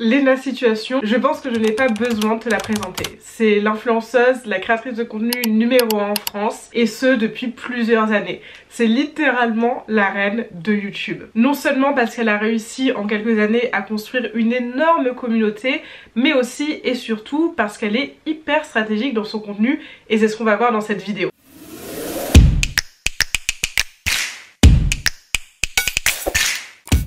Léna Situation, je pense que je n'ai pas besoin de te la présenter. C'est l'influenceuse, la créatrice de contenu numéro 1 en France, et ce depuis plusieurs années. C'est littéralement la reine de YouTube. Non seulement parce qu'elle a réussi en quelques années à construire une énorme communauté, mais aussi et surtout parce qu'elle est hyper stratégique dans son contenu, et c'est ce qu'on va voir dans cette vidéo.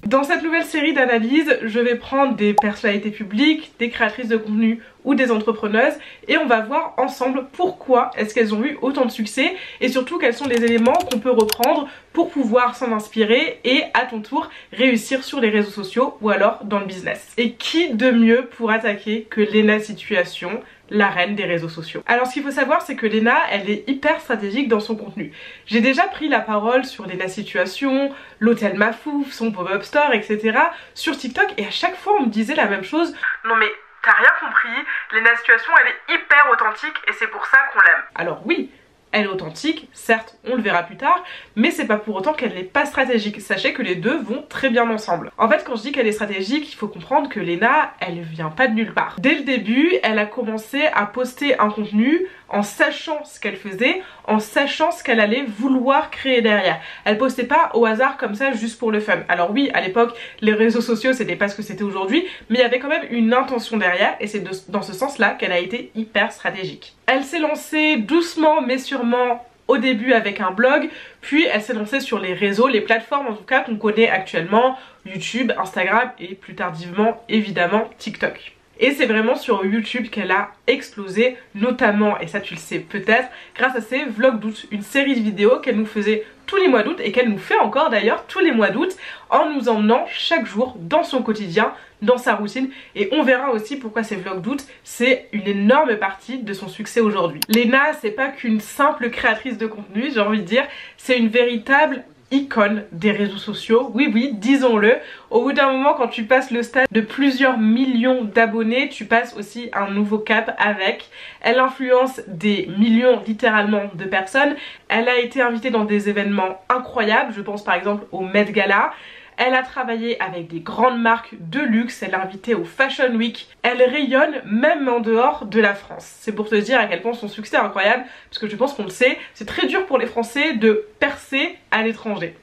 Dans cette nouvelle série d'analyses, je vais prendre des personnalités publiques, des créatrices de contenu ou des entrepreneuses et on va voir ensemble pourquoi est-ce qu'elles ont eu autant de succès et surtout quels sont les éléments qu'on peut reprendre pour pouvoir s'en inspirer et à ton tour réussir sur les réseaux sociaux ou alors dans le business. Et qui de mieux pour attaquer que Léna Situation, la reine des réseaux sociaux. Alors ce qu'il faut savoir, c'est que Léna, elle est hyper stratégique dans son contenu. J'ai déjà pris la parole sur Léna Situation, l'hôtel Mafouf, son pop-up store, etc. sur TikTok et à chaque fois on me disait la même chose. Non mais t'as rien compris, Léna Situation elle est hyper authentique et c'est pour ça qu'on l'aime. Alors oui, elle est authentique, certes on le verra plus tard, mais c'est pas pour autant qu'elle n'est pas stratégique. Sachez que les deux vont très bien ensemble. En fait quand je dis qu'elle est stratégique, il faut comprendre que Léna, elle vient pas de nulle part. Dès le début, elle a commencé à poster un contenu en sachant ce qu'elle faisait, en sachant ce qu'elle allait vouloir créer derrière. Elle postait pas au hasard comme ça juste pour le fun. Alors oui, à l'époque, les réseaux sociaux c'était pas ce que c'était aujourd'hui, mais il y avait quand même une intention derrière et c'est dans ce sens-là qu'elle a été hyper stratégique. Elle s'est lancée doucement mais sûrement au début avec un blog, puis elle s'est lancée sur les réseaux, les plateformes en tout cas qu'on connaît actuellement, YouTube, Instagram et plus tardivement évidemment TikTok. Et c'est vraiment sur YouTube qu'elle a explosé, notamment, et ça tu le sais peut-être, grâce à ses vlogs d'août, une série de vidéos qu'elle nous faisait tous les mois d'août et qu'elle nous fait encore d'ailleurs tous les mois d'août en nous emmenant chaque jour dans son quotidien, dans sa routine, et on verra aussi pourquoi ces vlogs d'août c'est une énorme partie de son succès aujourd'hui. Léna, c'est pas qu'une simple créatrice de contenu, j'ai envie de dire, c'est une véritable icône des réseaux sociaux, oui disons-le. Au bout d'un moment, quand tu passes le stade de plusieurs millions d'abonnés, tu passes aussi un nouveau cap avec. Elle influence des millions littéralement de personnes. Elle a été invitée dans des événements incroyables, je pense par exemple au Met Gala. Elle a travaillé avec des grandes marques de luxe, elle est invitée au Fashion Week. Elle rayonne même en dehors de la France. C'est pour te dire à quel point son succès est incroyable, parce que je pense qu'on le sait, c'est très dur pour les Français de percer à l'étranger.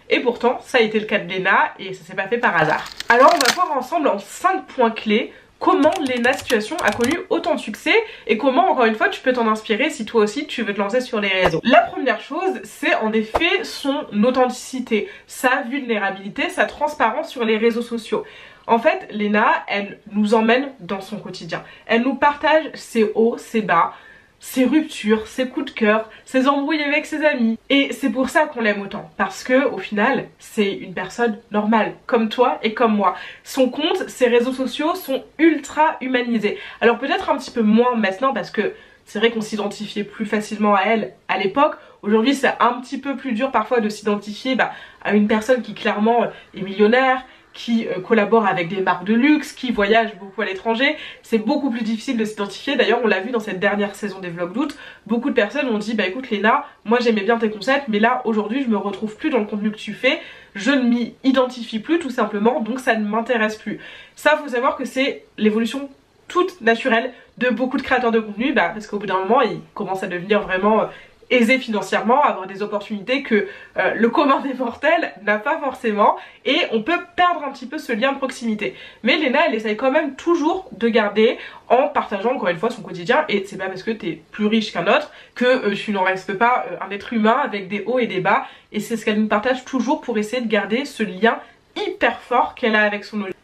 Et pourtant, ça a été le cas de Léna et ça s'est pas fait par hasard. Alors on va voir ensemble en 5 points clés comment Léna Situation a connu autant de succès et comment encore une fois tu peux t'en inspirer si toi aussi tu veux te lancer sur les réseaux. La première chose, c'est en effet son authenticité, sa vulnérabilité, sa transparence sur les réseaux sociaux. En fait, Léna, elle nous emmène dans son quotidien. Elle nous partage ses hauts, ses bas, ses ruptures, ses coups de cœur, ses embrouilles avec ses amis. Et c'est pour ça qu'on l'aime autant, parce que au final, c'est une personne normale, comme toi et comme moi. Son compte, ses réseaux sociaux sont ultra humanisés. Alors peut-être un petit peu moins maintenant, parce que c'est vrai qu'on s'identifiait plus facilement à elle à l'époque. Aujourd'hui, c'est un petit peu plus dur parfois de s'identifier à une personne qui clairement est millionnaire, qui collabore avec des marques de luxe, qui voyage beaucoup à l'étranger. C'est beaucoup plus difficile de s'identifier. D'ailleurs on l'a vu dans cette dernière saison des vlogs d'août, beaucoup de personnes ont dit écoute Léna, moi j'aimais bien tes concepts mais là aujourd'hui je me retrouve plus dans le contenu que tu fais, je ne m'y identifie plus tout simplement, donc ça ne m'intéresse plus. Ça faut savoir que c'est l'évolution toute naturelle de beaucoup de créateurs de contenu, parce qu'au bout d'un moment ils commencent à devenir vraiment aisé financièrement, avoir des opportunités que le commun des mortels n'a pas forcément et on peut perdre un petit peu ce lien de proximité. Mais Léna elle essaye quand même toujours de garder en partageant encore une fois son quotidien et c'est pas parce que t'es plus riche qu'un autre que tu n'en restes pas un être humain avec des hauts et des bas et c'est ce qu'elle nous partage toujours pour essayer de garder ce lien hyper fort qu'elle a avec son audience.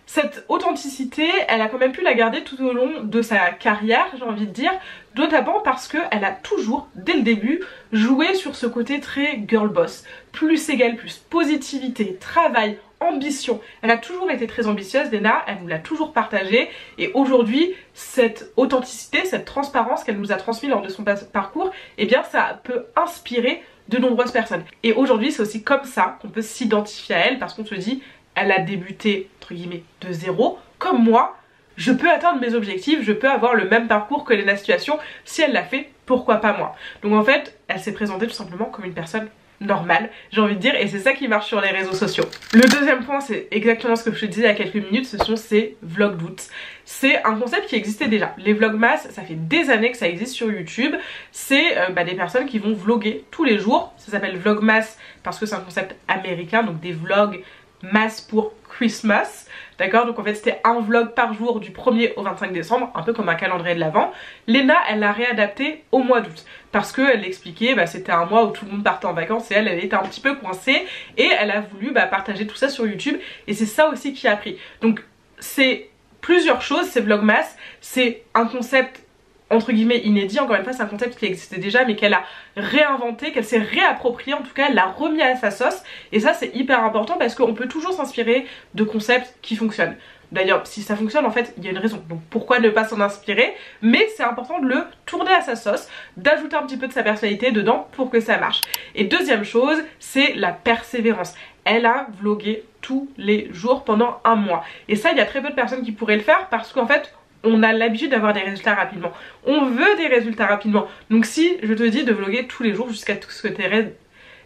Cette authenticité, elle a quand même pu la garder tout au long de sa carrière, j'ai envie de dire, notamment parce qu'elle a toujours, dès le début, joué sur ce côté très girl boss. Plus égale plus, positivité, travail, ambition. Elle a toujours été très ambitieuse, Léna, elle nous l'a toujours partagé et aujourd'hui, cette authenticité, cette transparence qu'elle nous a transmise lors de son parcours, eh bien ça peut inspirer de nombreuses personnes. Et aujourd'hui, c'est aussi comme ça qu'on peut s'identifier à elle parce qu'on se dit elle a débuté entre guillemets de zéro, comme moi, je peux atteindre mes objectifs, je peux avoir le même parcours que Léna Situation, si elle l'a fait, pourquoi pas moi. Donc en fait, elle s'est présentée tout simplement comme une personne normal, j'ai envie de dire, et c'est ça qui marche sur les réseaux sociaux. Le deuxième point, c'est exactement ce que je te disais il y a quelques minutes, ce sont ces vlog doutes. C'est un concept qui existait déjà. Les vlogmas, ça fait des années que ça existe sur YouTube. C'est des personnes qui vont vlogger tous les jours. Ça s'appelle vlogmas parce que c'est un concept américain, donc des vlogs mass pour Christmas. D'accord, donc en fait c'était un vlog par jour du 1er au 25 décembre, un peu comme un calendrier de l'Avent. Léna, elle l'a réadapté au mois d'août parce qu'elle expliquait, c'était un mois où tout le monde partait en vacances et elle était un petit peu coincée et elle a voulu partager tout ça sur YouTube et c'est ça aussi qui a pris. Donc c'est plusieurs choses, ces vlogmas, c'est un concept entre guillemets inédit, encore une fois c'est un concept qui existait déjà mais qu'elle a réinventé, qu'elle s'est réapproprié, en tout cas elle l'a remis à sa sauce et ça c'est hyper important parce qu'on peut toujours s'inspirer de concepts qui fonctionnent. D'ailleurs si ça fonctionne en fait il y a une raison, donc pourquoi ne pas s'en inspirer, mais c'est important de le tourner à sa sauce, d'ajouter un petit peu de sa personnalité dedans pour que ça marche. Et deuxième chose, c'est la persévérance. Elle a vlogué tous les jours pendant un mois et ça il y a très peu de personnes qui pourraient le faire parce qu'en fait on a l'habitude d'avoir des résultats rapidement. On veut des résultats rapidement. Donc si je te dis de vloguer tous les jours jusqu'à ce que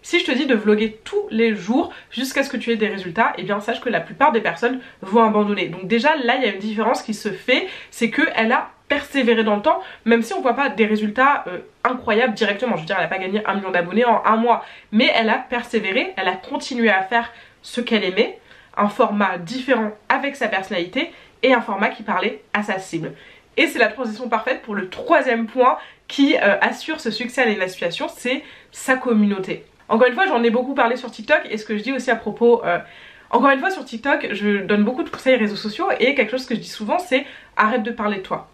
si je te dis de vloguer tous les jours jusqu'à ce que tu aies des résultats, eh bien sache que la plupart des personnes vont abandonner. Donc déjà là il y a une différence qui se fait, c'est qu'elle a persévéré dans le temps, même si on voit pas des résultats incroyables directement. Je veux dire, elle n'a pas gagné 1 million d'abonnés en un mois, mais elle a persévéré, elle a continué à faire ce qu'elle aimait, un format différent avec sa personnalité et un format qui parlait à sa cible. Et c'est la transition parfaite pour le troisième point qui assure ce succès à Léna Situation, c'est sa communauté. Encore une fois, j'en ai beaucoup parlé sur TikTok et ce que je dis aussi à propos... encore une fois sur TikTok, je donne beaucoup de conseils réseaux sociaux et quelque chose que je dis souvent c'est arrête de parler de toi.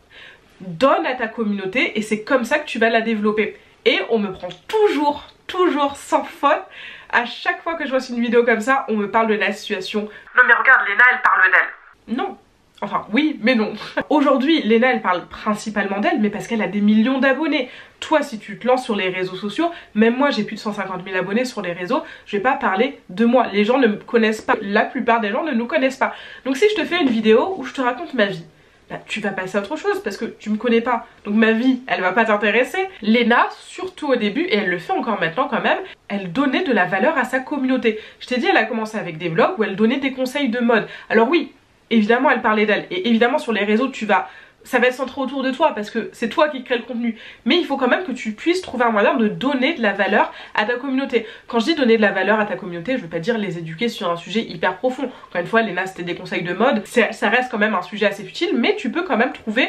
Donne à ta communauté et c'est comme ça que tu vas la développer. Et on me prend toujours sans faute. À chaque fois que je vois une vidéo comme ça, on me parle de la situation. Non mais regarde, Léna elle parle d'elle. Non. Enfin oui mais non. Aujourd'hui Léna elle parle principalement d'elle mais parce qu'elle a des millions d'abonnés. Toi si tu te lances sur les réseaux sociaux, même moi j'ai plus de 150 000 abonnés sur les réseaux, je vais pas parler de moi. Les gens ne me connaissent pas, la plupart des gens ne nous connaissent pas. Donc si je te fais une vidéo où je te raconte ma vie, tu vas passer à autre chose parce que tu me connais pas. Donc ma vie elle va pas t'intéresser. Léna surtout au début, et elle le fait encore maintenant quand même, elle donnait de la valeur à sa communauté. Je t'ai dit elle a commencé avec des vlogs où elle donnait des conseils de mode. Alors oui, évidemment elle parlait d'elle et évidemment sur les réseaux ça va être centré autour de toi parce que c'est toi qui crée le contenu, mais il faut quand même que tu puisses trouver un moyen de donner de la valeur à ta communauté. Quand je dis donner de la valeur à ta communauté, je veux pas dire les éduquer sur un sujet hyper profond. Encore une fois Léna c'était des conseils de mode, ça reste quand même un sujet assez futile, mais tu peux quand même trouver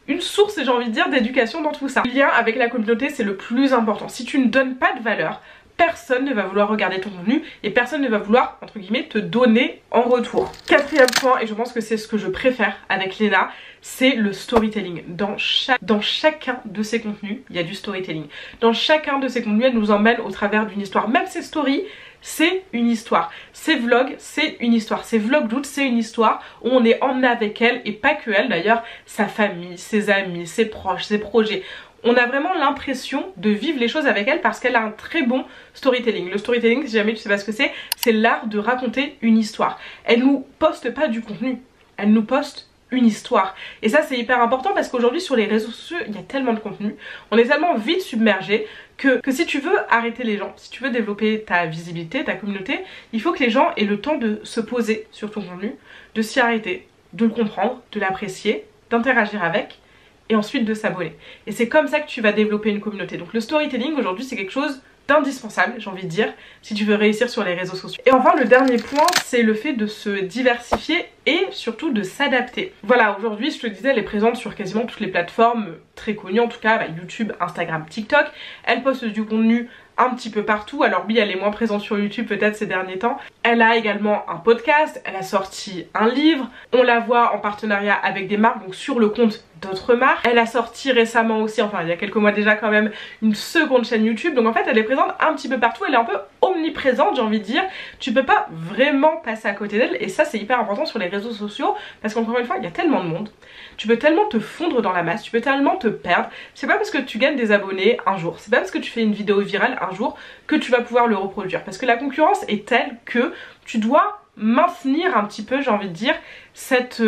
une source, j'ai envie de dire, d'éducation dans tout ça. Le lien avec la communauté c'est le plus important. Si tu ne donnes pas de valeur, personne ne va vouloir regarder ton contenu et personne ne va vouloir, entre guillemets, te donner en retour. Quatrième point, et je pense que c'est ce que je préfère avec Léna, c'est le storytelling. Dans chacun de ses contenus, il y a du storytelling. Dans chacun de ses contenus, elle nous emmène au travers d'une histoire. Même ses stories, c'est une histoire. Ses vlogs, c'est une histoire. Ses vlogs d'août, c'est une histoire où on est emmené avec elle, et pas que elle d'ailleurs, sa famille, ses amis, ses proches, ses projets. On a vraiment l'impression de vivre les choses avec elle parce qu'elle a un très bon storytelling. Le storytelling, si jamais tu sais pas ce que c'est l'art de raconter une histoire. Elle nous poste pas du contenu, elle nous poste une histoire. Et ça c'est hyper important parce qu'aujourd'hui sur les réseaux sociaux, il y a tellement de contenu, on est tellement vite submergé que si tu veux arrêter les gens, si tu veux développer ta visibilité, ta communauté, il faut que les gens aient le temps de se poser sur ton contenu, de s'y arrêter, de le comprendre, de l'apprécier, d'interagir avec et ensuite de s'abonner. Et c'est comme ça que tu vas développer une communauté. Donc le storytelling aujourd'hui c'est quelque chose d'indispensable, j'ai envie de dire, si tu veux réussir sur les réseaux sociaux. Et enfin le dernier point, c'est le fait de se diversifier et surtout de s'adapter. Voilà, aujourd'hui je te disais, elle est présente sur quasiment toutes les plateformes très connues, en tout cas YouTube, Instagram, TikTok. Elle poste du contenu un petit peu partout. Alors oui, elle est moins présente sur YouTube peut-être ces derniers temps. Elle a également un podcast, elle a sorti un livre, on la voit en partenariat avec des marques, donc sur le compte d'autres marques. Elle a sorti récemment aussi, enfin il y a quelques mois déjà quand même, une seconde chaîne YouTube. Donc en fait elle est présente un petit peu partout, elle est un peu omniprésente, j'ai envie de dire. Tu peux pas vraiment passer à côté d'elle et ça c'est hyper important sur les réseaux sociaux parce qu'encore une fois il y a tellement de monde. Tu peux tellement te fondre dans la masse, tu peux tellement te perdre. C'est pas parce que tu gagnes des abonnés un jour, c'est pas parce que tu fais une vidéo virale un jour que tu vas pouvoir le reproduire. Parce que la concurrence est telle que tu dois maintenir un petit peu, j'ai envie de dire, cette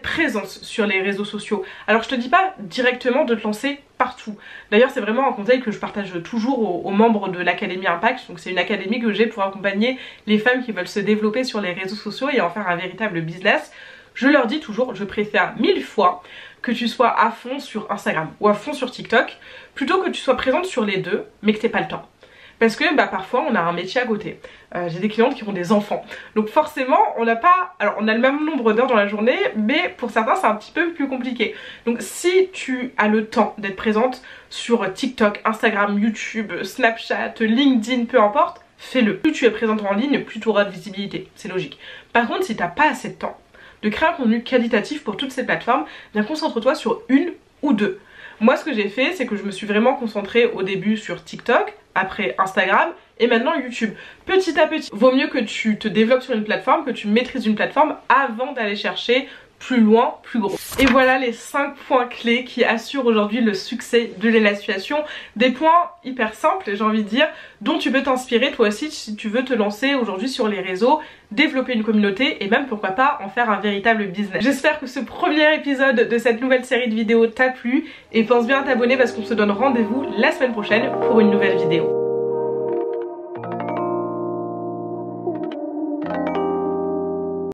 présence sur les réseaux sociaux. Alors je te dis pas directement de te lancer partout. D'ailleurs c'est vraiment un conseil que je partage toujours aux membres de l'Académie Impact. Donc c'est une académie que j'ai pour accompagner les femmes qui veulent se développer sur les réseaux sociaux et en faire un véritable business. Je leur dis toujours, je préfère 1000 fois que tu sois à fond sur Instagram ou à fond sur TikTok plutôt que tu sois présente sur les deux mais que t'aies pas le temps. Parce que parfois on a un métier à côté. J'ai des clientes qui ont des enfants. Donc forcément on n'a pas... Alors on a le même nombre d'heures dans la journée, mais pour certains c'est un petit peu plus compliqué. Donc si tu as le temps d'être présente sur TikTok, Instagram, YouTube, Snapchat, LinkedIn, peu importe, fais-le. Plus tu es présente en ligne, plus tu auras de visibilité. C'est logique. Par contre si tu n'as pas assez de temps de créer un contenu qualitatif pour toutes ces plateformes, bien concentre-toi sur une ou deux. Moi ce que j'ai fait c'est que je me suis vraiment concentrée au début sur TikTok, après Instagram et maintenant YouTube. Petit à petit, vaut mieux que tu te développes sur une plateforme, que tu maîtrises une plateforme avant d'aller chercher plus loin, plus gros. Et voilà les 5 points clés qui assurent aujourd'hui le succès de l'élation. Des points hyper simples, j'ai envie de dire, dont tu peux t'inspirer toi aussi si tu veux te lancer aujourd'hui sur les réseaux, développer une communauté et même pourquoi pas en faire un véritable business. J'espère que ce premier épisode de cette nouvelle série de vidéos t'a plu et pense bien à t'abonner parce qu'on se donne rendez-vous la semaine prochaine pour une nouvelle vidéo.